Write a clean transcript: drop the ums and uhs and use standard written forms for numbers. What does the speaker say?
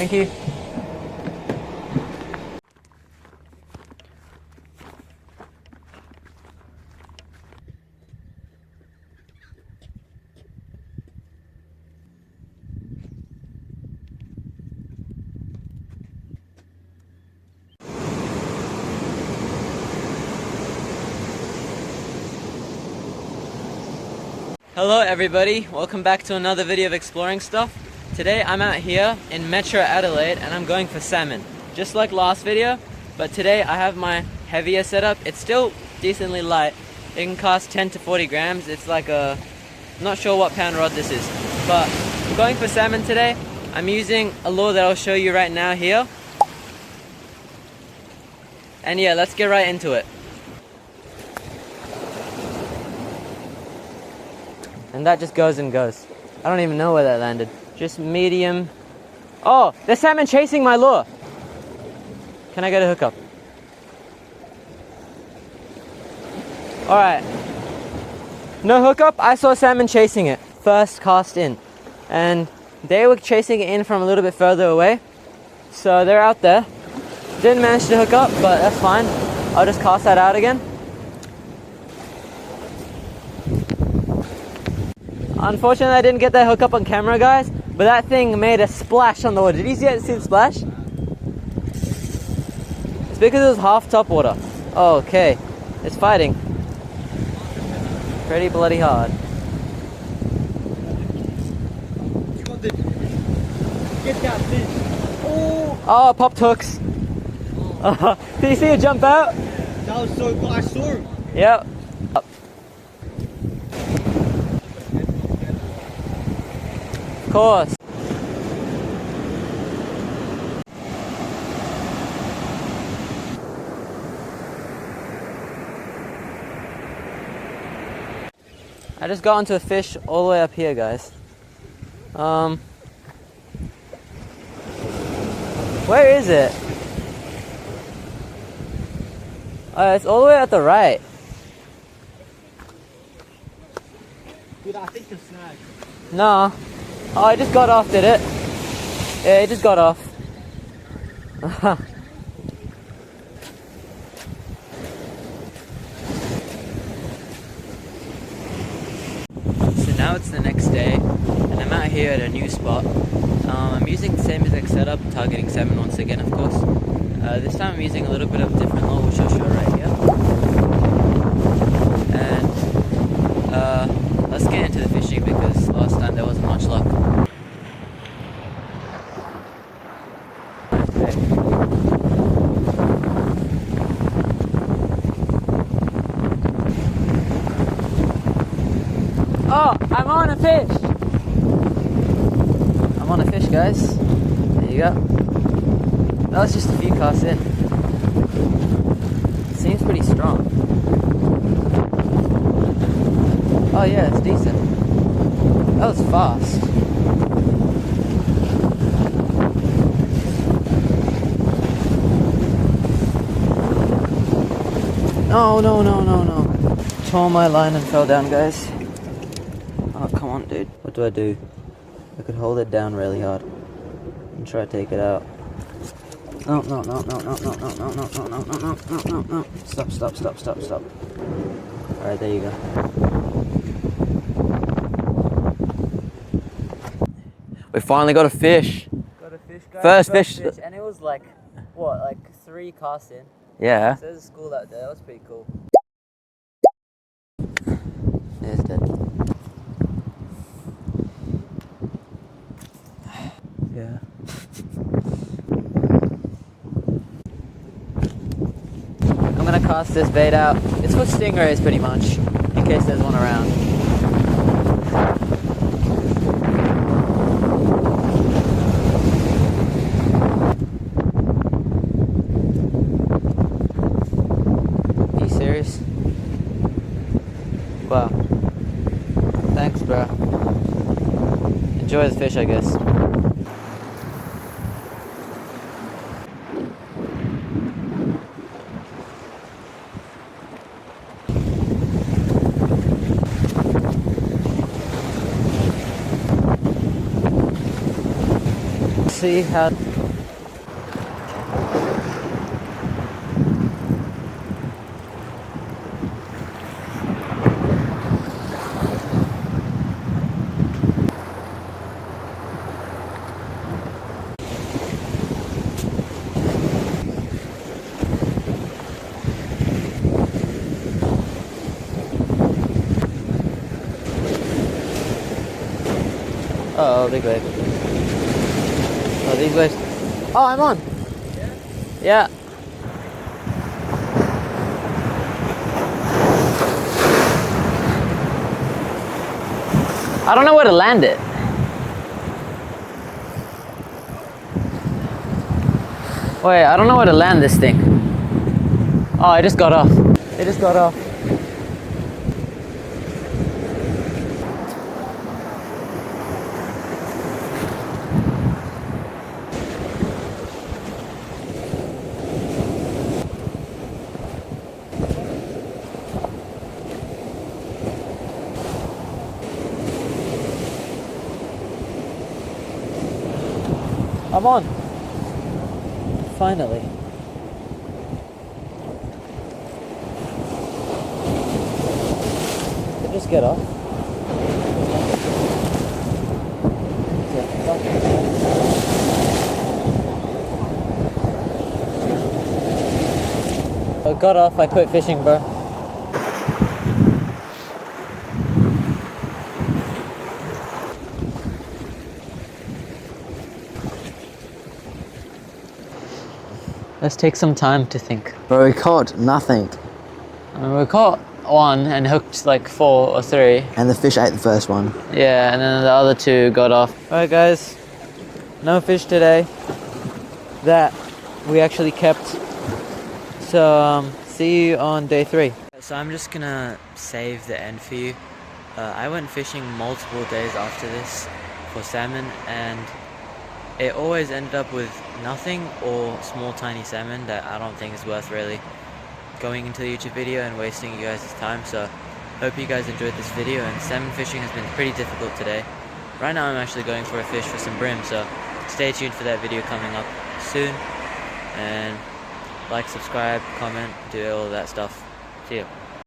Thank you. Hello everybody, welcome back to another video of exploring stuff. Today I'm out here in Metro Adelaide and I'm going for salmon. Just like last video, but today I have my heavier setup. It's still decently light. It can cast 10 to 40 grams. It's like a, not sure what pound rod this is, but I'm going for salmon today. I'm using a lure that I'll show you right now here. And yeah, let's get right into it. And that just goes and goes. I don't even know where that landed. Just medium. Oh, there's salmon chasing my lure. Can I get a hookup? Alright. No hookup, I saw salmon chasing it. First cast in. And they were chasing it in from a little bit further away. So they're out there. Didn't manage to hook up, but that's fine. I'll just cast that out again. Unfortunately, I didn't get that hook up on camera, guys, but that thing made a splash on the water. Did you see the splash? It's because it was half top water. Oh, okay. It's fighting. Pretty bloody hard. Get that fish. Oh, popped hooks. Did you see it jump out? That was so cool. I saw him. Yep. Of course. I just got onto a fish all the way up here, guys. Where is it? It's all the way at the right. Dude, I think it's snagged. No. Oh, it just got off, did it? Yeah, it just got off. So now it's the next day, and I'm out here at a new spot. I'm using the same exact setup, targeting salmon once again, of course. This time I'm using a little bit of a different lure, which I'll show right here. And let's get into the fishing because last time there wasn't much luck. Oh, I'm on a fish! I'm on a fish, guys. There you go. That was just a few casts in. Seems pretty strong. Oh yeah, it's decent. That was fast. No. Tore my line and fell down, guys. Oh, come on, dude. What do I do? I could hold it down really hard and try to take it out. No. Stop. Alright, there you go. We finally got a fish. Got a fish, guys. First fish. And it was like, what, like 3 casts in? Yeah. So there's a school out there. That was pretty cool. Yeah, it's dead. Yeah. I'm gonna cast this bait out. It's for stingrays pretty much, in case there's one around. Are you serious? Wow. Thanks, bro. Enjoy the fish, I guess. See how Oh, big wave. Oh, these waves. Oh, I'm on. Yeah. I don't know where to land it. Wait, I don't know where to land this thing. Oh, I just got off. It just got off. I'm on. Finally. Did it just get off? I got off, I quit fishing, bro. Let's take some time to think. Bro, we caught nothing. I mean, we caught one and hooked like 4 or 3. And the fish ate the first one. Yeah, and then the other 2 got off. Alright guys, no fish today that we actually kept. So see you on day 3. So I'm just gonna save the end for you. I went fishing multiple days after this for salmon, and it always ended up with nothing or small tiny salmon that I don't think is worth really going into the YouTube video and wasting you guys' time. So hope you guys enjoyed this video, and salmon fishing has been pretty difficult today. Right now I'm actually going for a fish for some brim, so stay tuned for that video coming up soon, and like, subscribe, comment, do all of that stuff. See you.